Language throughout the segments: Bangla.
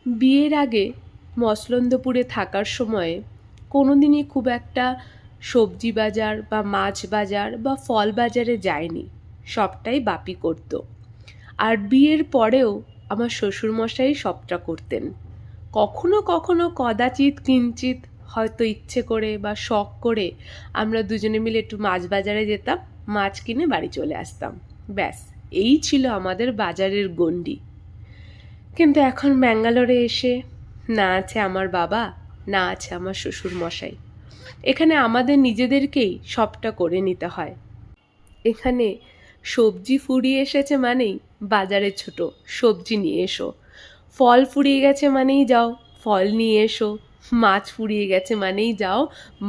বিয়ের আগে মসলন্দপুরে থাকার সময়ে কোনোদিনই খুব একটা সবজি বাজার বা মাছ বাজার বা ফল বাজারে যায়নি, সবটাই বাপি করত। আর বিয়ের পরেও আমার শ্বশুরমশাই সবটা করতেন। কখনো কখনো কদাচিৎ কিঞ্চিৎ হয়তো ইচ্ছে করে বা শখ করে আমরা দুজনে মিলে একটু মাছ বাজারে যেতাম, মাছ কিনে বাড়ি চলে আসতাম। ব্যাস, এই ছিল আমাদের বাজারের গণ্ডি। কিন্তু এখন ব্যাঙ্গালোরে এসে না আছে আমার বাবা, না আছে আমার শ্বশুর মশাই। এখানে আমাদের নিজেদেরকেই সবটা করে নিতে হয়। এখানে সবজি ফুরিয়ে এসেছে মানেই বাজারে ছোট, সবজি নিয়ে এসো। ফল ফুরিয়ে গেছে মানেই যাও, ফল নিয়ে এসো। মাছ ফুরিয়ে গেছে মানেই যাও,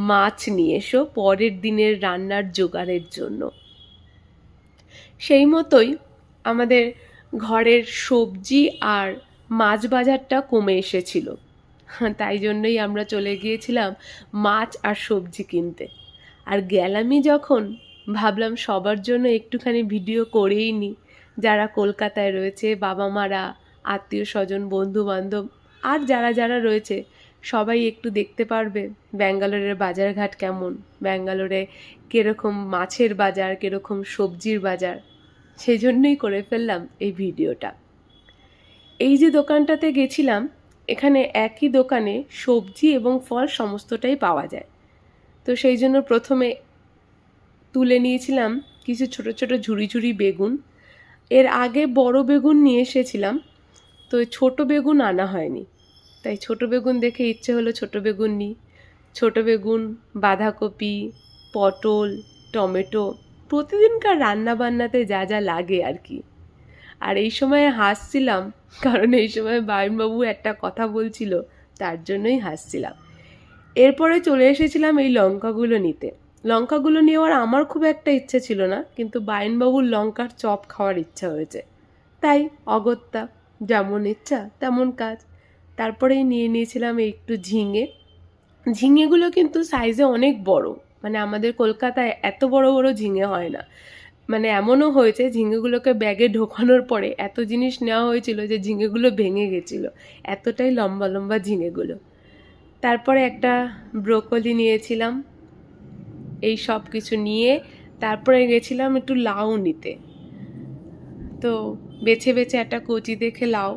মাছ নিয়ে এসো পরের দিনের রান্নার জোগাড়ের জন্য। সেই মতোই আমাদের ঘরের সবজি আর মাছ বাজারটা কমে এসেছিল। তাই জন্যই আমরা চলে গিয়েছিলাম মাছ আর সবজি কিনতে। আর গেলামই যখন, ভাবলাম সবার জন্য একটুখানি ভিডিও করেই নিই। যারা কলকাতায় রয়েছে, বাবা মারা, আত্মীয় স্বজন, বন্ধু বান্ধব আর যারা যারা রয়েছে সবাই একটু দেখতে পারবে ব্যাঙ্গালোরের বাজারঘাট কেমন, ব্যাঙ্গালোরে কীরকম মাছের বাজার, কীরকম সবজির বাজার। সেই জন্যই করে ফেললাম এই ভিডিওটা। এই যে দোকানটাতে গেছিলাম, এখানে একই দোকানে সবজি এবং ফল সমস্তটাই পাওয়া যায়। তো সেই জন্য প্রথমে তুলে নিয়েছিলাম কিছু ছোট ছোট ঝুড়ি ঝুড়ি বেগুন। এর আগে বড় বেগুন নিয়ে এসেছিলাম, তো ছোট বেগুন আনা হয়নি। তাই ছোট বেগুন দেখে ইচ্ছে হলো ছোট বেগুন নিই। ছোট বেগুন, বাঁধাকপি, পটল, টমেটো, প্রতিদিনকার রান্না বান্নাতে যা যা লাগে আর কি। আর এই সময় হাসছিলাম কারণ এই সময় বায়নবাবু একটা কথা বলছিল, তার জন্যই হাসছিলাম। এরপরে চলে এসেছিলাম এই লঙ্কাগুলো নিতে। লঙ্কাগুলো নেওয়ার আমার খুব একটা ইচ্ছে ছিল না, কিন্তু বায়নবাবুর লঙ্কার চপ খাওয়ার ইচ্ছা হয়েছে, তাই অগত্যা যেমন ইচ্ছা তেমন কাজ। তারপরেই নিয়ে নিয়েছিলাম একটু ঝিঙে। ঝিঙেগুলো কিন্তু সাইজে অনেক বড়, মানে আমাদের কলকাতায় এত বড় বড় ঝিঙে হয় না। মানে এমনও হয়েছে ঝিঙেগুলোকে ব্যাগে ঢোকানোর পরে এত জিনিস নেওয়া হয়েছিল যে ঝিঙেগুলো ভেঙে গেছিলো, এতটাই লম্বা লম্বা ঝিঙেগুলো। তারপরে একটা ব্রোকলি নিয়েছিলাম। এই সব কিছু নিয়ে তারপরে গেছিলাম একটু লাউ নিতে। তো বেছে বেছে একটা কচি দেখে লাউ,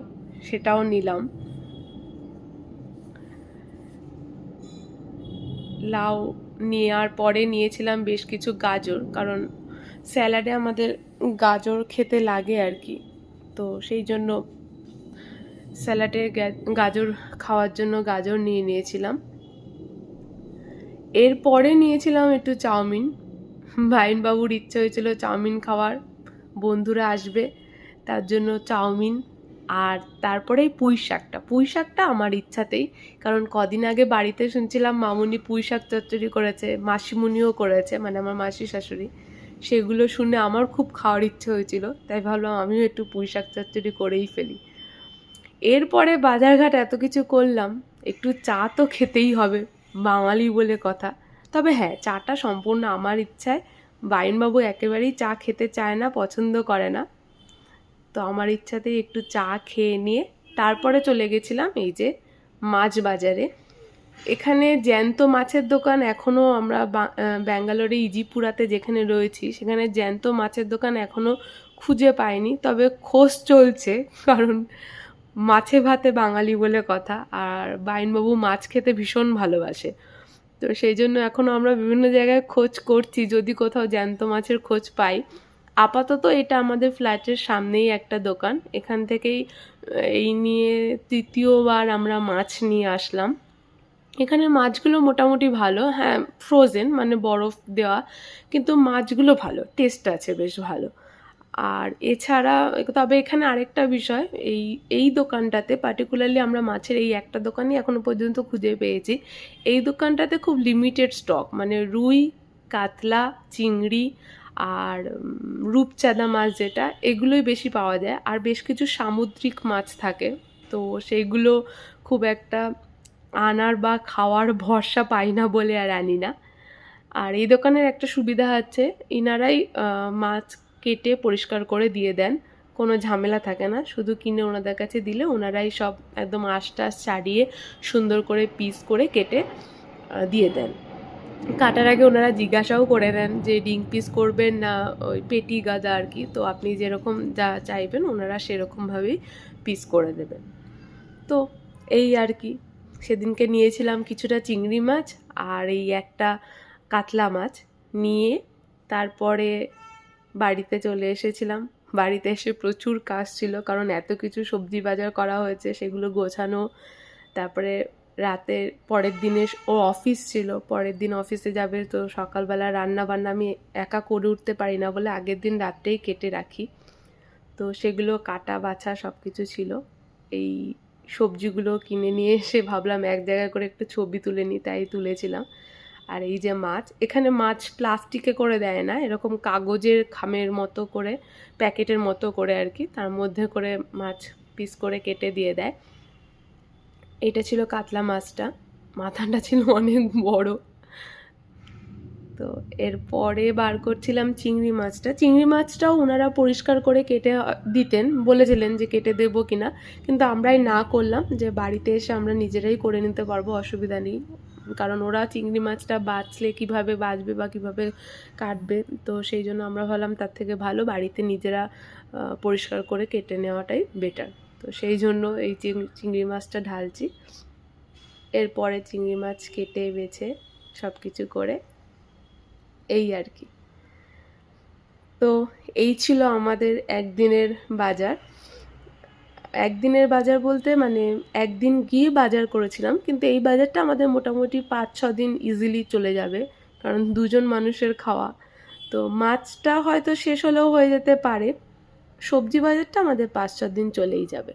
সেটাও নিলাম। লাউ নেওয়ার পরে নিয়েছিলাম বেশ কিছু গাজর, কারণ স্যালাডে আমাদের গাজর খেতে লাগে আর কি। তো সেই জন্য স্যালাডে গাজর খাওয়ার জন্য গাজর নিয়ে নিয়েছিলাম। এরপরে নিয়েছিলাম একটু চাউমিন। বাবুর ইচ্ছে হয়েছিল চাউমিন খাওয়ার, বন্ধুরা আসবে তার জন্য চাউমিন। আর তারপরে পুঁই শাকটা আমার ইচ্ছাতেই, কারণ কদিন আগে বাড়িতে শুনছিলাম মামুনি পুঁই শাক চচ্চড়ি করেছে, মাসিমুনিও করেছে, মানে আমার মাসি শাশুড়ি। সেগুলো শুনে আমার খুব খাওয়ার ইচ্ছে হয়েছিল, তাই ভাবলাম আমিও একটু পুঁই শাক চচ্চড়ি করেই ফেলি। এরপরে বাজারঘাট এত কিছু করলাম, একটু চা তো খেতেই হবে, বাঙালি বলে কথা। তবে হ্যাঁ, চাটা সম্পূর্ণ আমার ইচ্ছায়। বায়নবাবু একেবারেই চা খেতে চায় না, পছন্দ করে না। তো আমার ইচ্ছাতেই একটু চা খেয়ে নিয়ে তারপরে চলে গেছিলাম এই যে মাছ বাজারে। এখানে জ্যান্ত মাছের দোকান এখনও আমরা ব্যাঙ্গালোরে ইজিপুরাতে যেখানে রয়েছি সেখানে জ্যান্ত মাছের দোকান এখনও খুঁজে পাইনি, তবে খোঁজ চলছে, কারণ মাছে ভাতে বাঙালি বলে কথা। আর বায়নবাবু মাছ খেতে ভীষণ ভালোবাসে, তো সেই জন্য এখনও আমরা বিভিন্ন জায়গায় খোঁজ করছি, যদি কোথাও জ্যান্ত মাছের খোঁজ পাই। আপাতত এটা আমাদের ফ্ল্যাটের সামনেই একটা দোকান, এখান থেকেই এই নিয়ে তৃতীয়বার আমরা মাছ নিয়ে আসলাম। এখানে মাছগুলো মোটামুটি ভালো, হ্যাঁ ফ্রোজেন মানে বরফ দেওয়া, কিন্তু মাছগুলো ভালো, টেস্ট আছে বেশ ভালো। আর এছাড়া তবে এখানে আরেকটা বিষয়, এই দোকানটাতে পার্টিকুলারলি আমরা মাছের এই একটা দোকানই এখনো পর্যন্ত খুঁজে পেয়েছি। এই দোকানটাতে খুব লিমিটেড স্টক, মানে রুই, কাতলা, চিংড়ি আর রূপচাঁদা মাছ যেটা, এগুলোই বেশি পাওয়া যায়। আর বেশ কিছু সামুদ্রিক মাছ থাকে, তো সেইগুলো খুব একটা আনার বা খাওয়ার ভরসা পাই না বলে আর আনি না। আর এই দোকানের একটা সুবিধা আছে, ইনারাই মাছ কেটে পরিষ্কার করে দিয়ে দেন, কোনো ঝামেলা থাকে না, শুধু কিনে ওনাদের কাছে দিলে ওনারাই সব একদম আঁশ টাশ ছাড়িয়ে সুন্দর করে পিস করে কেটে দিয়ে দেন। কাটার আগে ওনারা জিজ্ঞাসাও করে নেন যে রিং পিস করবেন না ওই পেটি গাদা আর কি, তো আপনি যেরকম যা চাইবেন ওনারা সেরকমভাবেই পিস করে দেবেন। তো এই আর কি, সেদিনকে নিয়েছিলাম কিছুটা চিংড়ি মাছ আর এই একটা কাতলা মাছ নিয়ে তারপরে বাড়িতে চলে এসেছিলাম। বাড়িতে এসে প্রচুর কাজ ছিল, কারণ এত কিছু সবজি বাজার করা হয়েছে, সেগুলো গোছানো। তারপরে রাতে পরের দিনে ওর অফিস ছিল, পরের দিন অফিসে যাবে, তো সকালবেলা রান্না বান্না আমি একা করে উঠতে পারি না বলে আগের দিন রাতেই কেটে রাখি। তো সেগুলো কাটা বাছা সব কিছু ছিল। এই সবজিগুলো কিনে নিয়ে এসে ভাবলাম এক জায়গায় করে একটু ছবি তুলে নিই, তাই তুলেছিলাম। আর এই যে মাছ, এখানে মাছ প্লাস্টিকে করে দেয় না, এরকম কাগজের খামের মতো করে, প্যাকেটের মতো করে আর কি, তার মধ্যে করে মাছ পিস করে কেটে দিয়ে দেয়। এটা ছিল কাতলা মাছটা, মাথাটা ছিল অনেক বড়। তো এরপরে বার করছিলাম চিংড়ি মাছটা। চিংড়ি মাছটাও ওনারা পরিষ্কার করে কেটে দিতেন, বলেছিলেন যে কেটে দেবো কিনা, কিন্তু আমরাই না করলাম যে বাড়িতে এসে আমরা নিজেরাই করে নিতে পারবো, অসুবিধা নেই। কারণ ওরা চিংড়ি মাছটা বাছলে কিভাবে বাছবে বা কিভাবে কাটবে, তো সেই জন্য আমরা ভাবলাম তার থেকে ভালো বাড়িতে নিজেরা পরিষ্কার করে কেটে নেওয়াটাই বেটার। তো সেই জন্য এই চিংড়ি মাছটা ঢালছি। এরপরে চিংড়ি মাছ কেটে বেছে সব কিছু করে এই আর কি। তো এই ছিল আমাদের একদিনের বাজার। একদিনের বাজার বলতে মানে একদিন গিয়ে বাজার করেছিলাম, কিন্তু এই বাজারটা আমাদের মোটামুটি 5-6 দিন ইজিলি চলে যাবে, কারণ দুজন মানুষের খাওয়া। তো মাছটা হয়তো শেষ হলেও হয়ে যেতে পারে, সবজি বাজারটা আমাদের 5-6 দিন চলেই যাবে।